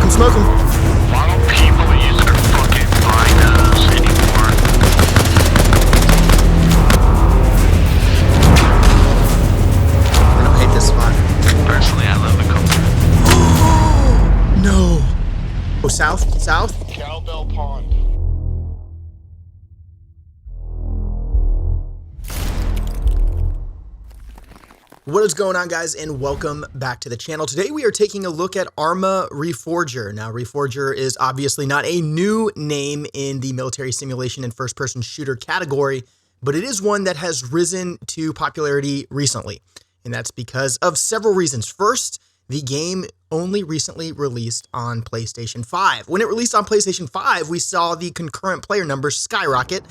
I'm smoking. Why don't people use their fucking binos anymore? I don't hate this spot. Personally, I love the color. No. Oh, south? South? Cowbell Pond. What is going on, guys, and welcome back to the channel. Today we are taking a look at Arma Reforger. Now, Reforger is obviously not a new name in the military simulation and first-person shooter category, but it is one that has risen to popularity recently, and that's because of several reasons. First, the game only recently released on PlayStation 5. When it released on PlayStation 5, we saw the concurrent player numbers skyrocket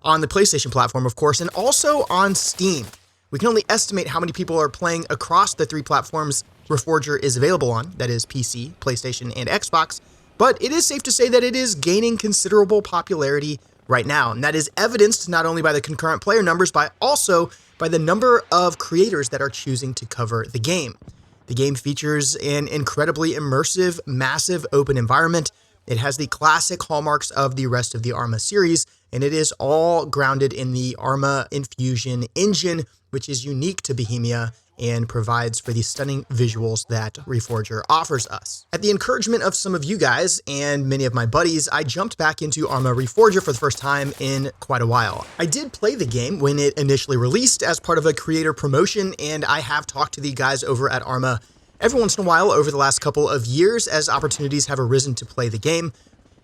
on the PlayStation platform, of course, and also on Steam. We can only estimate how many people are playing across the three platforms Reforger is available on, that is PC, PlayStation, and Xbox, but it is safe to say that it is gaining considerable popularity right now, and that is evidenced not only by the concurrent player numbers, but also by the number of creators that are choosing to cover the game. The game features an incredibly immersive, massive open environment. It has the classic hallmarks of the rest of the Arma series, and it is all grounded in the Arma Infusion engine, which is unique to Bohemia and provides for the stunning visuals that Reforger offers us. At the encouragement of some of you guys and many of my buddies, I jumped back into Arma Reforger for the first time in quite a while. I did play the game when it initially released as part of a creator promotion, and I have talked to the guys over at Arma every once in a while over the last couple of years as opportunities have arisen to play the game.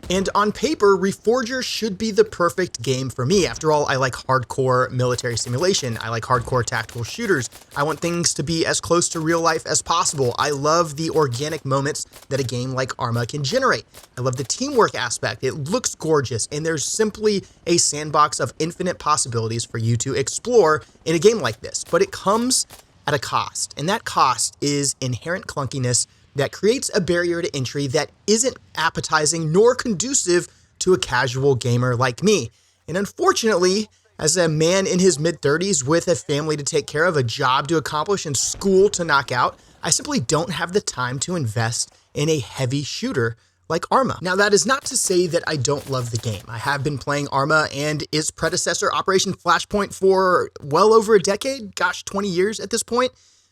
And on paper, Reforger should be the perfect game for me. After all, I like hardcore military simulation. I like hardcore tactical shooters. I want things to be as close to real life as possible. I love the organic moments that a game like Arma can generate. I love the teamwork aspect. It looks gorgeous, and there's simply a sandbox of infinite possibilities for you to explore in a game like this. But it comes at a cost, and that cost is inherent clunkiness that creates a barrier to entry that isn't appetizing nor conducive to a casual gamer like me. And unfortunately, as a man in his mid-30s with a family to take care of, a job to accomplish, and school to knock out, I simply don't have the time to invest in a heavy shooter like Arma. Now, that is not to say that I don't love the game. I have been playing Arma and its predecessor, Operation Flashpoint, for well over a decade, gosh, 20 years at this point.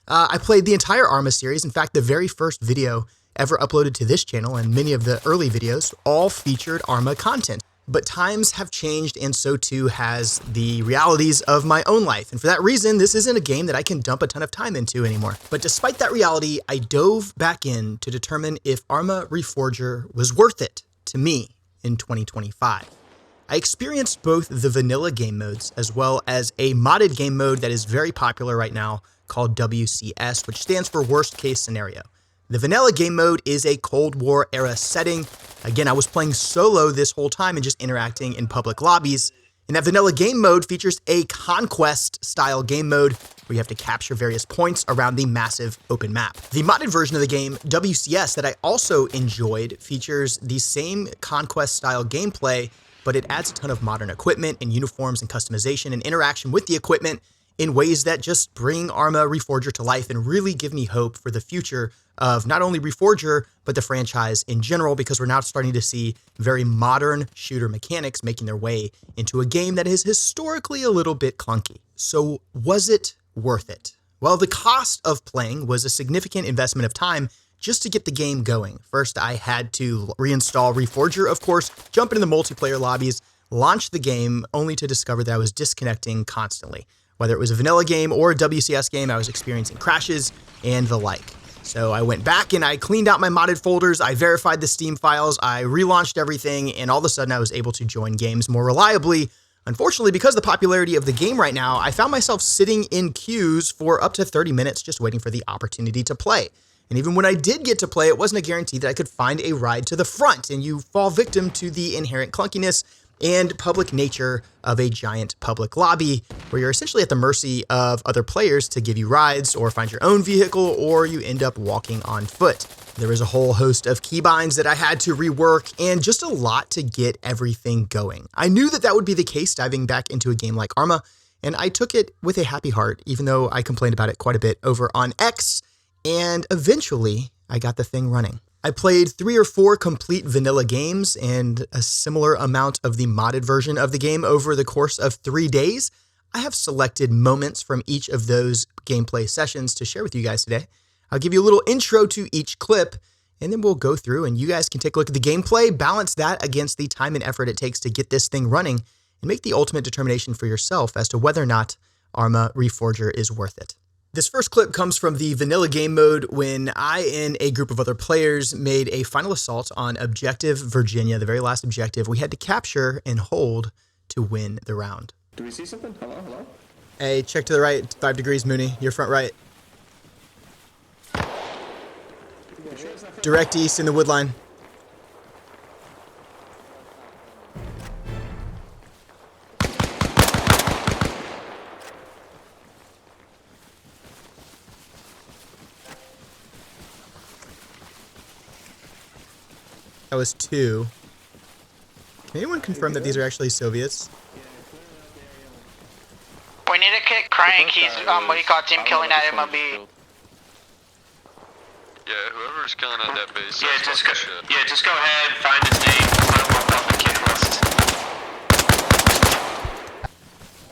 I played the entire Arma series. In fact, the very first video ever uploaded to this channel and many of the early videos all featured Arma content. But times have changed, and so too has the realities of my own life. And for that reason, this isn't a game that I can dump a ton of time into anymore. But despite that reality, I dove back in to determine if Arma Reforger was worth it to me in 2025. I experienced both the vanilla game modes as well as a modded game mode that is very popular right now called WCS, which stands for Worst Case Scenario. The vanilla game mode is a Cold War era setting. Again, I was playing solo this whole time and just interacting in public lobbies. And that vanilla game mode features a conquest style game mode where you have to capture various points around the massive open map. The modded version of the game, WCS, that I also enjoyed, features the same conquest style gameplay, but it adds a ton of modern equipment and uniforms and customization and interaction with the equipment in ways that just bring Arma Reforger to life and really give me hope for the future of not only Reforger, but the franchise in general, because we're now starting to see very modern shooter mechanics making their way into a game that is historically a little bit clunky. So was it worth it? Well, the cost of playing was a significant investment of time just to get the game going. First, I had to reinstall Reforger, of course, jump into the multiplayer lobbies, launch the game, only to discover that I was disconnecting constantly. Whether it was a vanilla game or a WCS game, I was experiencing crashes and the like. So I went back and I cleaned out my modded folders, I verified the Steam files, I relaunched everything, and all of a sudden I was able to join games more reliably. Unfortunately, because of the popularity of the game right now, I found myself sitting in queues for up to 30 minutes just waiting for the opportunity to play. And even when I did get to play, it wasn't a guarantee that I could find a ride to the front, and you fall victim to the inherent clunkiness and public nature of a giant public lobby where you're essentially at the mercy of other players to give you rides or find your own vehicle, or you end up walking on foot. There was a whole host of keybinds that I had to rework and just a lot to get everything going. I knew that that would be the case diving back into a game like Arma, and I took it with a happy heart, even though I complained about it quite a bit over on X, and eventually I got the thing running. I played 3 or 4 complete vanilla games and a similar amount of the modded version of the game over the course of 3 days. I have selected moments from each of those gameplay sessions to share with you guys today. I'll give you a little intro to each clip, and then we'll go through and you guys can take a look at the gameplay, balance that against the time and effort it takes to get this thing running, and make the ultimate determination for yourself as to whether or not Arma Reforger is worth it. This first clip comes from the vanilla game mode when I and a group of other players made a final assault on Objective Virginia, the very last objective we had to capture and hold to win the round. Do we see something? Hello? Hey, check to the right, 5 degrees, Mooney, your front right. Direct east in the wood line. That was 2. Can anyone confirm that these are actually Soviets? We need to kick Crank. He's what do you call team killing at MLB. Yeah, whoever's killing at that base. Yeah, just go ahead, find his name, put him up the kick list.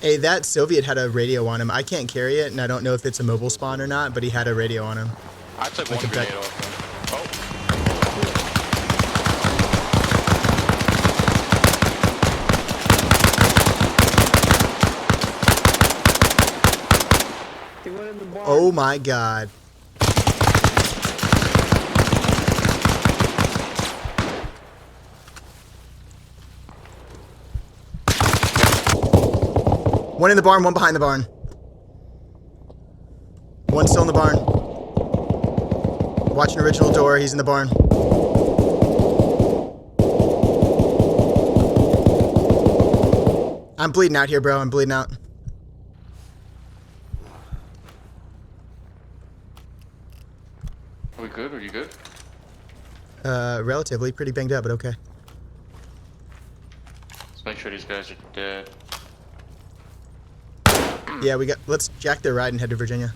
Hey, that Soviet had a radio on him. I can't carry it, and I don't know if it's a mobile spawn or not, but he had a radio on him. I took Like one a grenade back- off him. Oh. Oh my god. One in the barn, one behind the barn. One still in the barn. Watching original door, he's in the barn. I'm bleeding out here, bro. I'm bleeding out. Are we good? Are you good? Relatively. Pretty banged up, but okay. Let's make sure these guys are dead. Yeah, let's jack their ride and head to Virginia.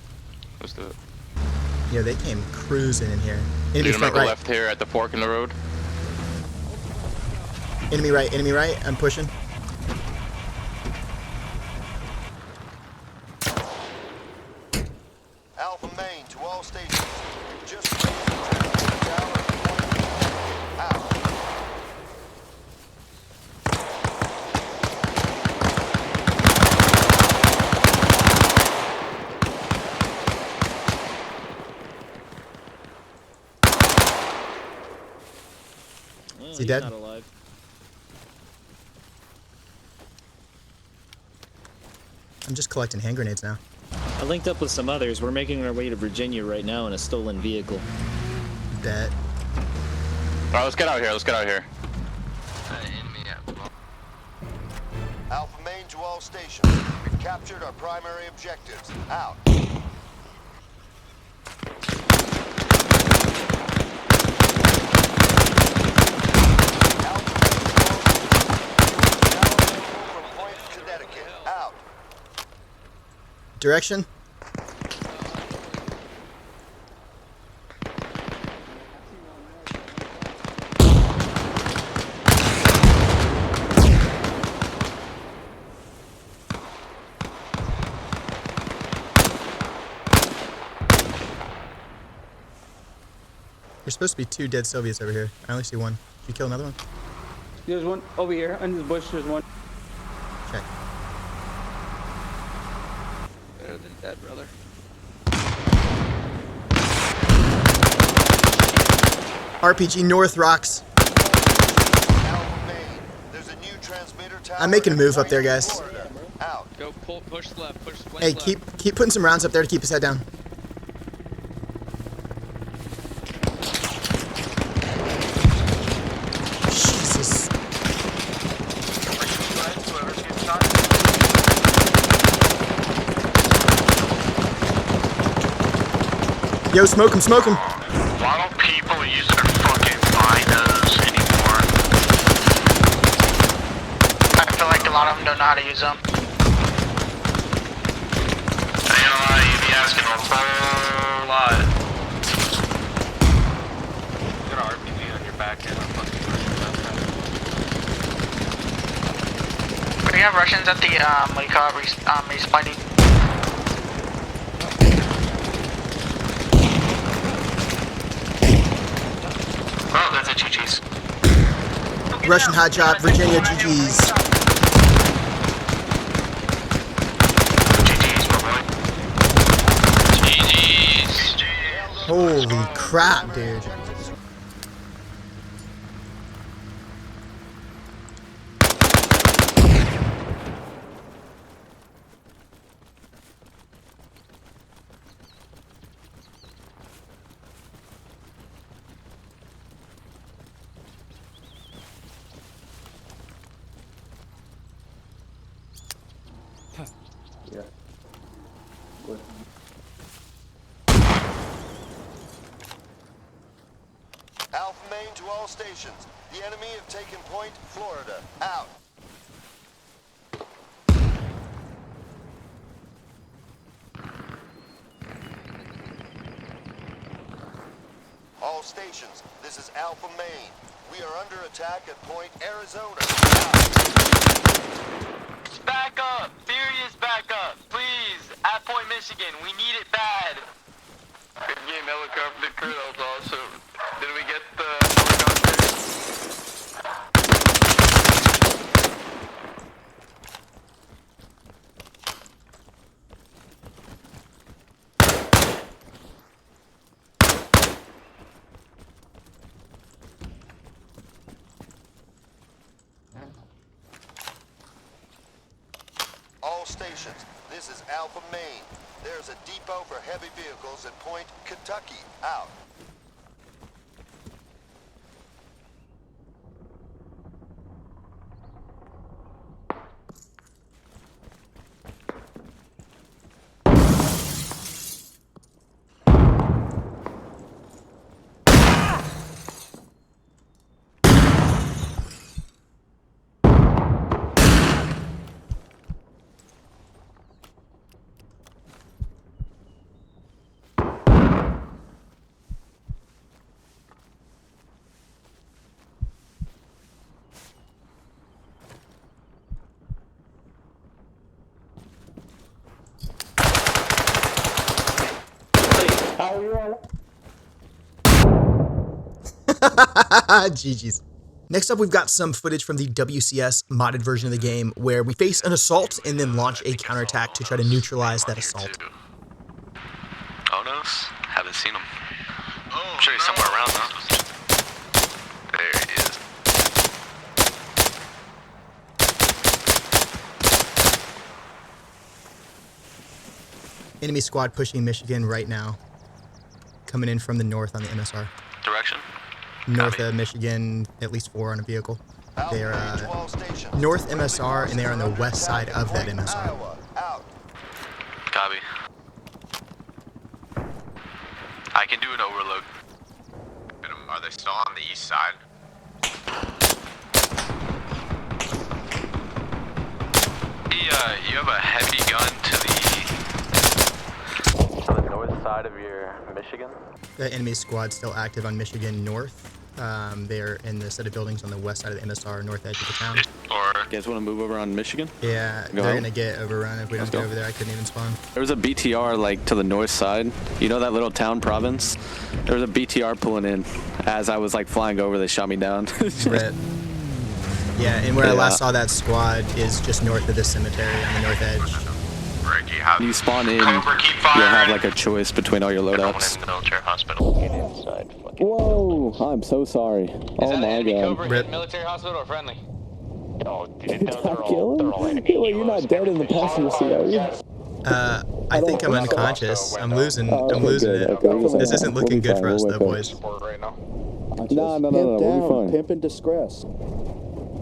Let's do it. Yeah, they came cruising in here. Enemy You're gonna front make a right. left here at the fork in the road. Enemy right, enemy right. I'm pushing. Alpha main to all stations. Just raise the transmitter tower and point out. Is he dead? Not alive. I'm just collecting hand grenades now. I linked up with some others. We're making our way to Virginia right now in a stolen vehicle. Bet. Alright, let's get out here. Let's get out here. Alpha main to all stations. We've captured our primary objectives. Out. From Point, Connecticut. Out. Direction? There's supposed to be 2 dead Soviets over here. I only see 1. Did you kill another one? There's one over here, under the bush, there's one. Check. Better than dead, brother. RPG North rocks. Alpha main. There's a new transmitter tower. I'm making a at move up there, Point, guys. Florida. Out. Go push left, push Hey, keep putting some rounds up there to keep his head down. Jesus. Yo, smoke him, smoke him. Why don't people use their fucking binos anymore? I feel like a lot of them don't know how to use them. I ain't gonna lie, you be asking a whole lot. We have Russians at the what do you call it, respawning. Oh, that's a GG's. Russian hotshot, Virginia, GG's. GG's, my boy. GG's. Holy crap, dude. Alpha Main to all stations. The enemy have taken point Florida. Out. All stations, this is Alpha Main. We are under attack at point Arizona. Out. Back up. Serious backup. Please. At Point Michigan. We need it bad. Good game, helicopter crew. That was awesome. Did we get the helicopter? All stations, this is Alpha Main. There's a depot for heavy vehicles at Point Kentucky. Out. GG's. Next up, we've got some footage from the WCS modded version of the game where we face an assault and then launch a counterattack to try to neutralize that assault. Oh no, haven't seen him. I'm sure he's somewhere around though. There he is. Enemy squad pushing Michigan right now. Coming in from the north on the MSR. Direction? North of Michigan, at least 4 on a vehicle. They're Alpha Main to all stations. north MSR and they're on the west side of that MSR. Iowa. Out. Copy. I can do an overload. Are they still on the east side? You have a heavy gun to the north side of your Michigan? The enemy squad still active on Michigan north. They're in the set of buildings on the west side of the MSR, north edge of the town. Or You guys want to move over on Michigan? Yeah, Go they're ahead. gonna get overrun if we don't Let's get go. over there. I couldn't even spawn. There was a BTR like to the north side. You know that little town province? There was a BTR pulling in. As I was like flying over, they shot me down. Rip. Yeah, and where I Yeah. last saw that squad is just north of this cemetery on the north edge. Ricky, how You spawn in, Cobra, keep you'll firing. have like a choice between all your loadouts. in the military hospital? Whoa! I'm so sorry. Oh my god. Rip. Military hospital or friendly? Did I kill him? You're not dead in the passenger seat, are you? I think I'm unconscious. I'm losing. Oh, I'm okay, losing good, it. okay, we'll be This fine. isn't We'll looking be good fine, for us, we'll though, wait boys. No, we'll be fine. Pimp in distress.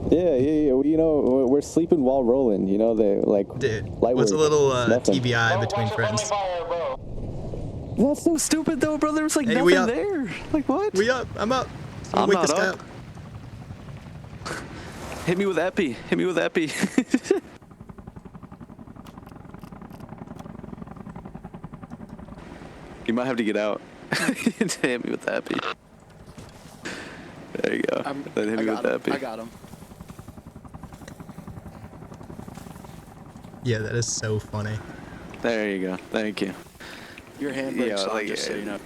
Yeah. Well, you know, we're sleeping while rolling. You know, they like. Dude, light what's a work. little Nothing. TBI between friends? That's so stupid, though, brother. There's like Hey, we nothing up. there. Like what? We up. I'm up. I'm Wake not this guy up. Hit me with epi. Hit me with epi. You might have to get out. Hit me with the epi. There you go. Then hit me with the epi. I got him. Yeah, that is so funny. There you go. Thank you. Your handbrake's on, like, just so you know.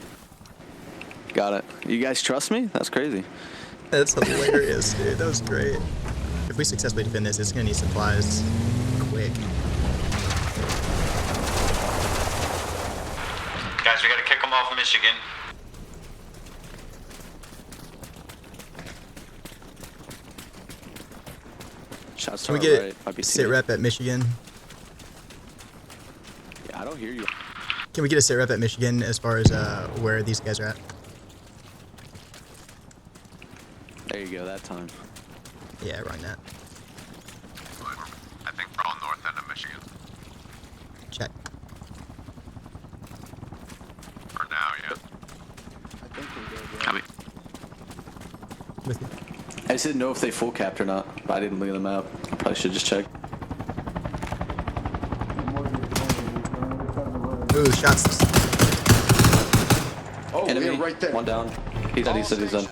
Got it. You guys trust me? That's crazy. That's hilarious, dude. That was great. If we successfully defend this, it's gonna need supplies quick. Guys, we gotta kick them off Michigan. Shots to Can we our get right. Might be sit teammate. rep at Michigan? Yeah, I don't hear you. Can we get a sit rep at Michigan as far as where these guys are at? There you go. That time. Yeah, right now. I think we're all north end of Michigan. Check. For now, yeah. I think we're good, yeah. Copy. With you. I just didn't know if they full capped or not. But I didn't look at the map. I probably should just check. Ooh, shots. Oh, Enemy. yeah, right there. One down. He's dead. He's dead. He's dead.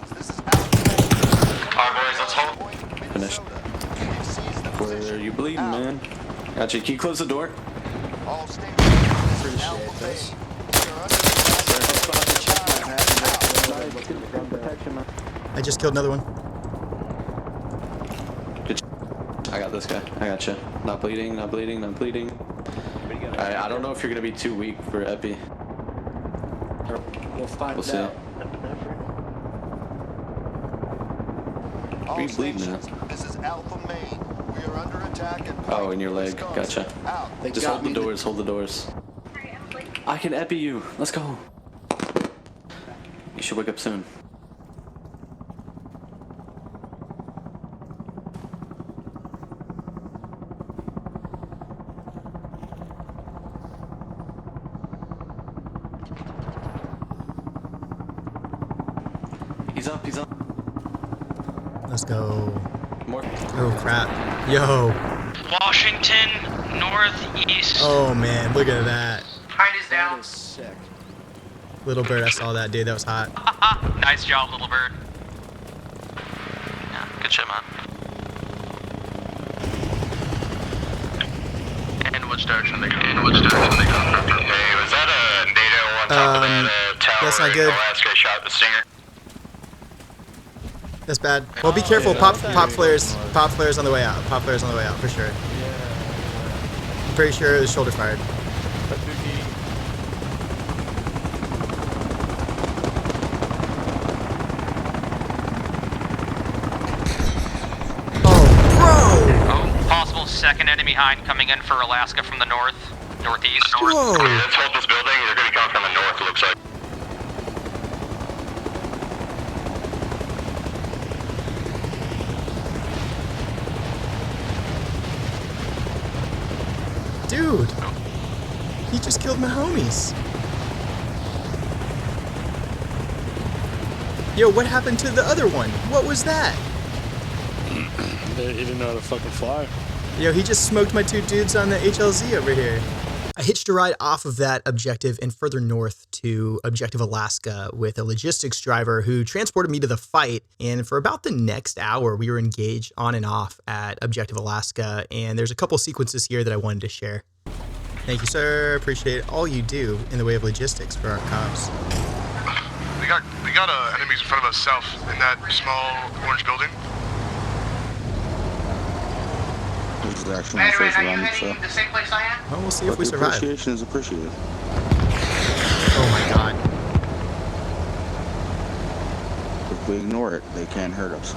Alright, boys, let's hold. Finished. Where are you bleeding, man? Gotcha. Can you close the door? All stations, this is Alpha Main. We are under attack. I just killed another one. Good. I got this guy. I gotcha. Not bleeding. Not bleeding. Not bleeding. Alright, I don't know if you're gonna be too weak for Epi. We'll find We'll see. out. All Are you bleeding stations, at? this is Alpha Main. We are under attack at Oh, Point, in your leg. Wisconsin. Gotcha. Out. They Just got hold the me. doors. Hold the doors. I can Epi you. Let's go. You should wake up soon. He's up. He's up. Let's go. More. Oh crap. Yo. Washington, northeast. Oh man, look at that. Pine is That down. is sick. Little bird, I saw that, dude. That was hot. Nice job, little bird. Yeah, good shit, man. In which direction they come? Hey, was that a NATO on top of that tower? that's not in good. Alaska shot the Stinger? That's bad. Well, be careful. Pop flares. Pop flares on the way out. Pop flares on the way out for sure. I'm pretty sure it was shoulder fired. Oh, possible second enemy hind coming in for Alaska from the northeast. Whoa. Let's hold this building. They're going to come from the north, it looks like. Dude. He just killed my homies. Yo, what happened to the other one? What was that? He didn't know how to fucking fly. Yo, he just smoked my two dudes on the HLZ over here. I hitched a ride off of that objective and further north to Objective Alaska with a logistics driver who transported me to the fight. And for about the next hour, we were engaged on and off at Objective Alaska. And there's a couple sequences here that I wanted to share. Thank you, sir. Appreciate all you do in the way of logistics for our cops. We got enemies in front of us south in that small orange building. This is actually my first round, so the same place I am? Well, we'll see if we survive. appreciation is appreciated. Oh my god. If we ignore it, they can't hurt us.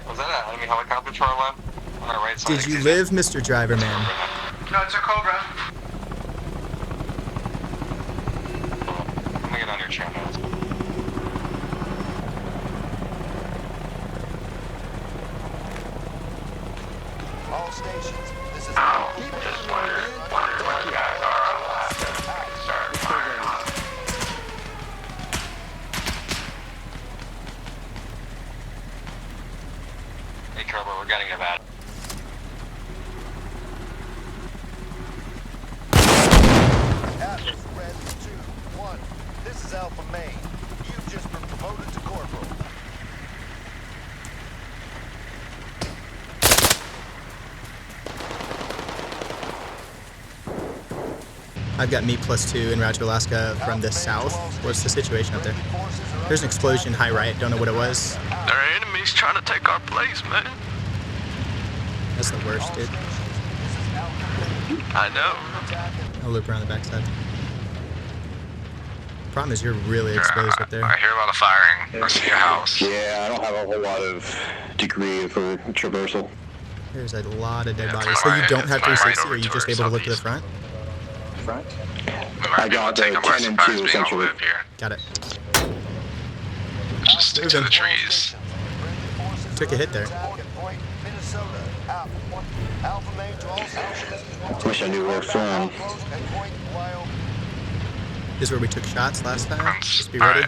Was that an enemy helicopter to our left? On our right side. Did you live, Mr. Driver Man? No, it's a Cobra. Let me get on your channel. All stations, this is trouble. We're getting it bad. Atlas Red 2-1. This is Alpha Main. You've just been promoted to corporal. I've got meat +2 en route to Alaska from the south. What's the situation up there? There's an explosion, high right. Don't know what it was. There are enemies trying to take our place, man. That's the worst, dude. I know. I'll loop around the backside. Problem is, you're really exposed up there. I hear a lot of firing. I see a house. Yeah, I don't have a whole lot of degree for traversal. There's a lot of dead bodies. So you don't have 360, or are you just able to look to the front? I got 10 and 2 essentially. Got it. Just stick to the trees. Took a hit there. Wish I knew where from. This is where we took shots last time. Just be ready.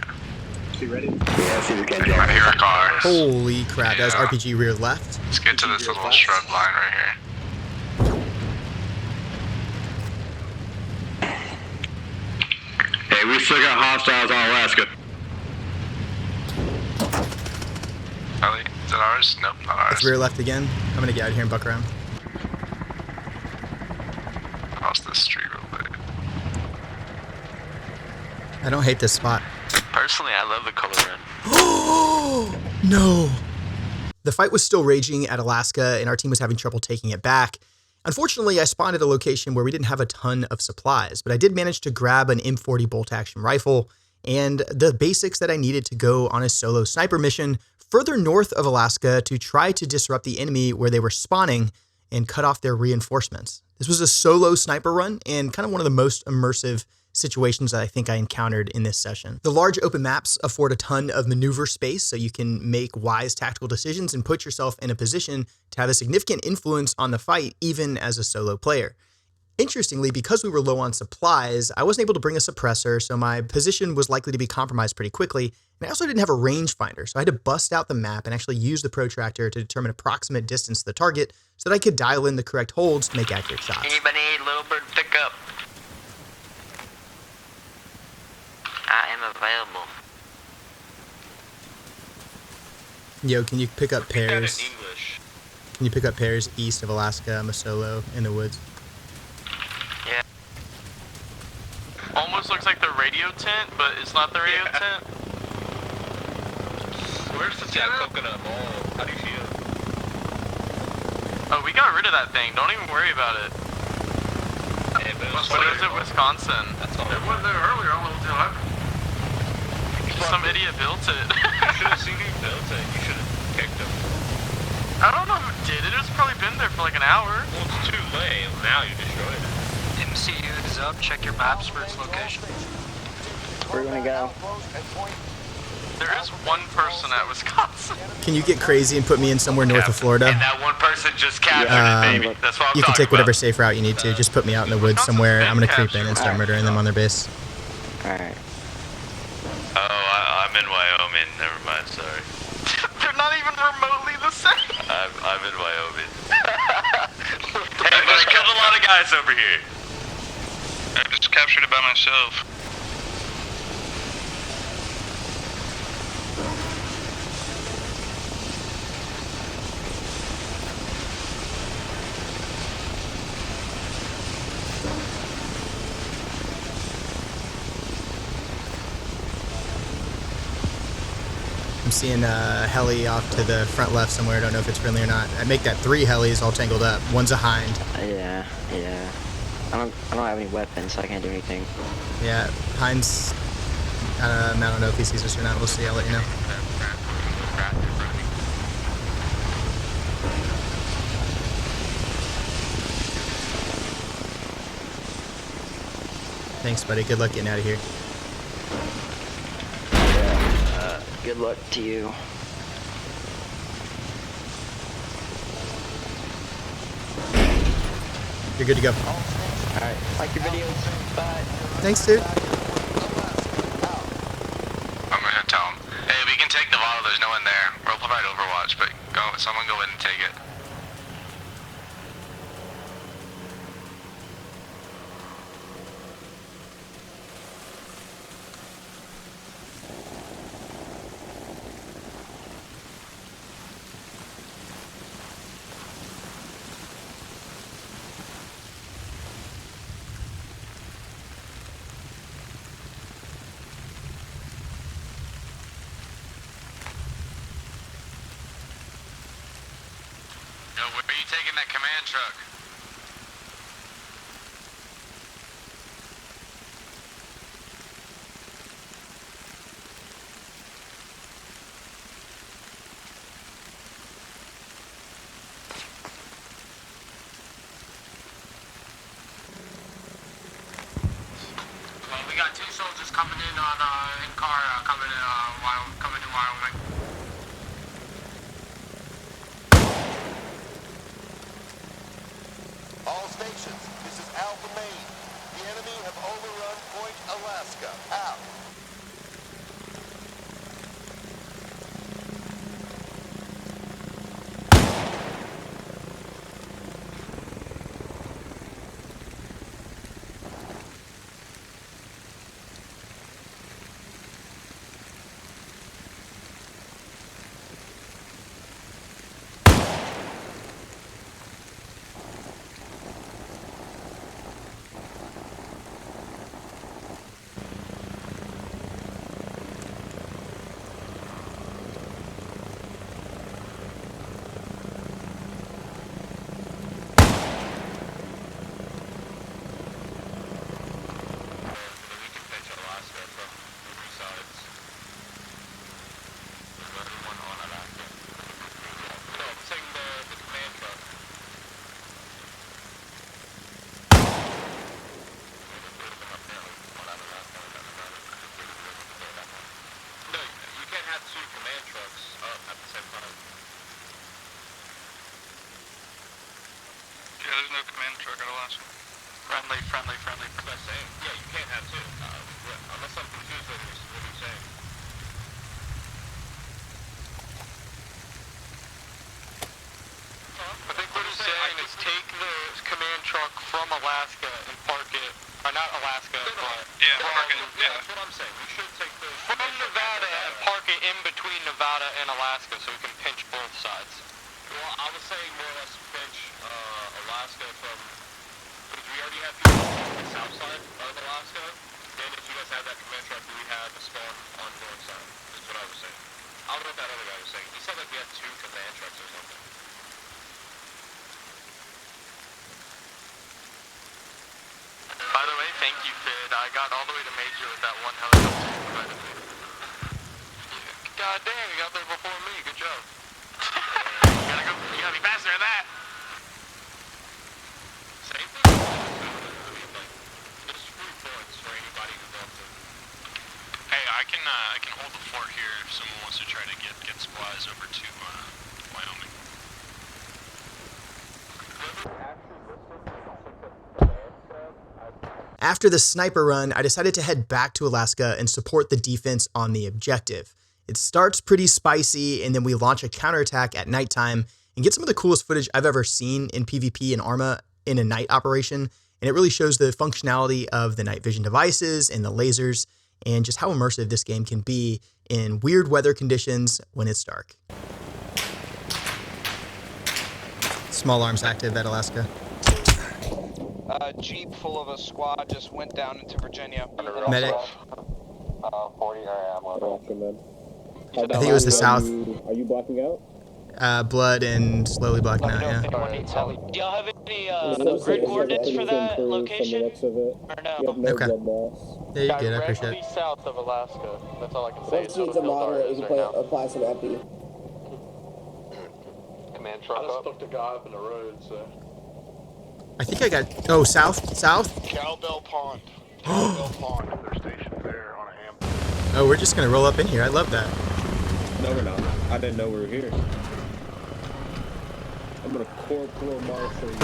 Be ready? Yeah, see if we can jump. I hear a car. Holy crap, that was RPG rear left. Let's get to this little shrub line right here. Hey, we still got hostiles on Alaska. Ellie, is that ours? Nope, not ours. It's rear left again. I'm gonna get out of here and buck around. Across this street real quick. I don't hate this spot. Personally, I love the color red. Oh no! The fight was still raging at Alaska, and our team was having trouble taking it back. Unfortunately, I spawned at a location where we didn't have a ton of supplies, but I did manage to grab an M40 bolt-action rifle and the basics that I needed to go on a solo sniper mission further north of Alaska to try to disrupt the enemy where they were spawning and cut off their reinforcements. This was a solo sniper run and kind of one of the most immersive situations that I think I encountered in this session. The large open maps afford a ton of maneuver space, so you can make wise tactical decisions and put yourself in a position to have a significant influence on the fight, even as a solo player. Interestingly, because we were low on supplies, I wasn't able to bring a suppressor, so my position was likely to be compromised pretty quickly. And I also didn't have a rangefinder, so I had to bust out the map and actually use the protractor to determine approximate distance to the target so that I could dial in the correct holds to make accurate shots. Anybody need Little Bird pickup? I am available. Yo, can you pick up pairs? Can you pick up pairs east of Alaska? I'm a solo in the woods. Yeah. Almost looks like the radio tent, but it's not the radio tent. Where's the tent? Coconut ball. How do you feel? Oh, we got rid of that thing. Don't even worry about it. Hey, what is it, Wisconsin? That's all. It wasn't there earlier. I don't know what the hell happened. Some idiot built it. You should have seen who built it. You should have kicked him. I don't know who did it. It's probably been there for like an hour. Well, it's too late. Now you destroyed it. MCU is up. Check your maps for its location. We're gonna go. There is one person at Wisconsin. Can you get crazy and put me in somewhere north of Florida? And that one person just captured it, baby. That's what I'm You can talking take whatever about. safe route you need to. Just put me out in the woods somewhere. I'm gonna creep in and start murdering them on their base. Alright. Oh, I'm in Wyoming. Never mind, sorry. They're not even remotely the same. I'm in Wyoming. Hey, but I killed a lot of guys over here. I just captured it by myself. I'm seeing a heli off to the front left somewhere. I don't know if it's friendly or not. I make that 3 helis all tangled up. One's a hind. Yeah. I don't have any weapons, so I can't do anything. Yeah, hind's. I don't know if he sees us or not. We'll see. I'll let you know. Thanks, buddy. Good luck getting out of here. Good luck to you. You're good to go. Alright, like your videos. Bye. Thanks, dude. I'm gonna tell him. Hey, we can take Nevada. There's no one there. We'll provide overwatch, but someone go in and take it. Yo, where are you taking that command truck? We got 2 soldiers coming in on in car coming in Wyoming. All stations, this is Alpha Main. The enemy have overrun Point Alaska. Out. Yeah, there's no command truck at Alaska. Friendly. That's what I'm saying. Yeah, you can't have 2. Yeah, unless I'm confused with what you're saying. I think what he's saying is take the command truck from Alaska and park it, or not Alaska, but... Yeah, park it, yeah. That's what I'm saying. We should take the... From Nevada and park it in between Nevada and Alaska so we can pinch both sides. Well, I was saying more or less pinch Alaska from... Because we already have people on the south side of Alaska, and if you guys have that command truck, we have a spawn on the north side. That's what I was saying. I don't know what that other guy was saying. He said like we had 2 command trucks or something. By the way, thank you, Fid. I got all the way to Major with that one helicopter you provided me. God damn, you got there before me. Good job. You gotta be faster than that. Same thing. I mean, like, there's free points for anybody who wants it. Hey, I can hold the fort here if someone wants to try to get supplies over to Wyoming. After the sniper run, I decided to head back to Alaska and support the defense on the objective. It starts pretty spicy, and then we launch a counterattack at nighttime and get some of the coolest footage I've ever seen in PvP and Arma in a night operation. And it really shows the functionality of the night vision devices and the lasers and just how immersive this game can be in weird weather conditions when it's dark. Small arms active at Alaska. Jeep full of a squad just went down into Virginia. Medic. 40 I think it was the south. Are you blocking out? Blood and slowly blocking out, yeah. Do y'all have any grid coordinates for that location? Or no? Okay. Yeah, you're good, I appreciate it. South of Alaska. That's all I can say. Once needs a moderate, you can apply some epi. Command truck up. I just took the guy up in the road, so. I think I got... Oh, south? South? Cowbell Pond. Cowbell Pond. They're stationed there on a ham. Oh, we're just going to roll up in here. I love that. No, we're not. I didn't know we were here. I'm going to corporal marshal you.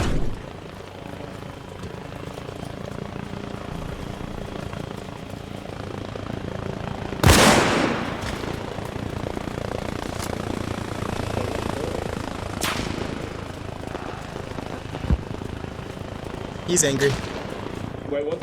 He's angry. Wait, what?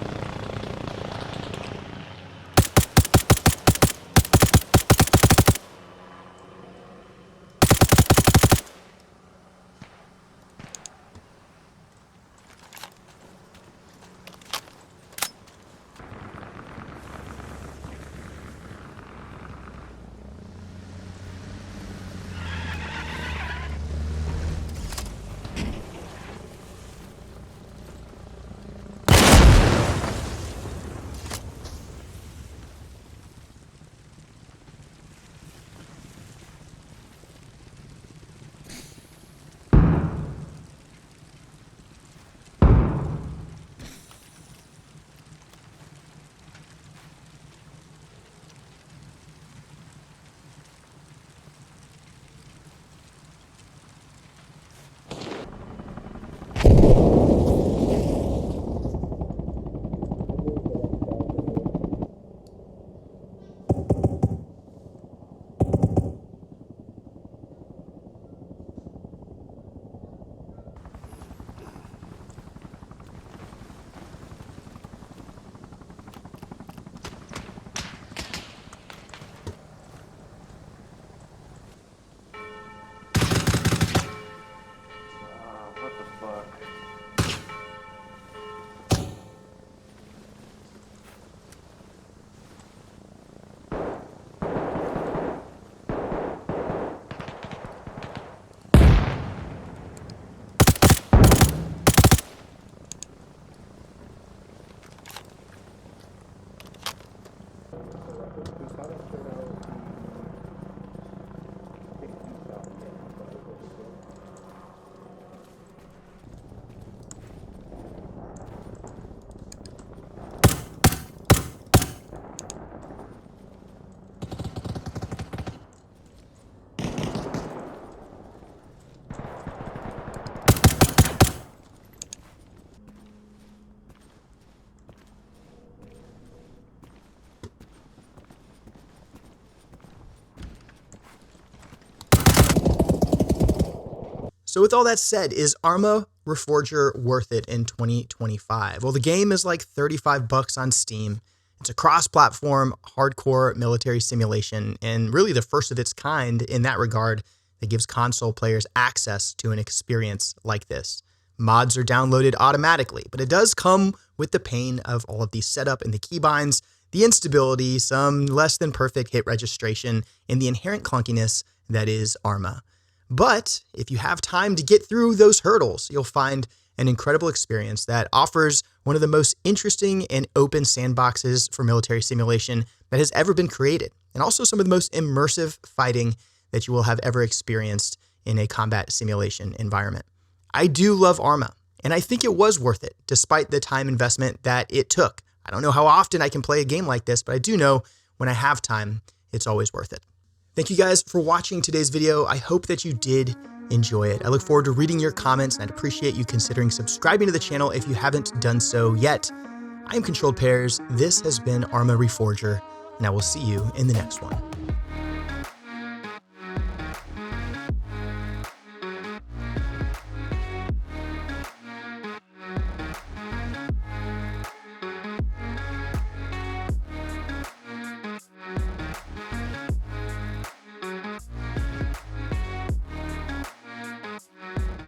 So with all that said, is Arma Reforger worth it in 2025? Well, the game is like $35 on Steam. It's a cross-platform, hardcore military simulation, and really the first of its kind in that regard that gives console players access to an experience like this. Mods are downloaded automatically, but it does come with the pain of all of the setup and the keybinds, the instability, some less than perfect hit registration, and the inherent clunkiness that is Arma. But if you have time to get through those hurdles, you'll find an incredible experience that offers one of the most interesting and open sandboxes for military simulation that has ever been created, and also some of the most immersive fighting that you will have ever experienced in a combat simulation environment. I do love Arma, and I think it was worth it, despite the time investment that it took. I don't know how often I can play a game like this, but I do know when I have time, it's always worth it. Thank you guys for watching today's video. I hope that you did enjoy it. I look forward to reading your comments, and I'd appreciate you considering subscribing to the channel if you haven't done so yet. I am Controlled Pairs. This has been Arma Reforger, and I will see you in the next one.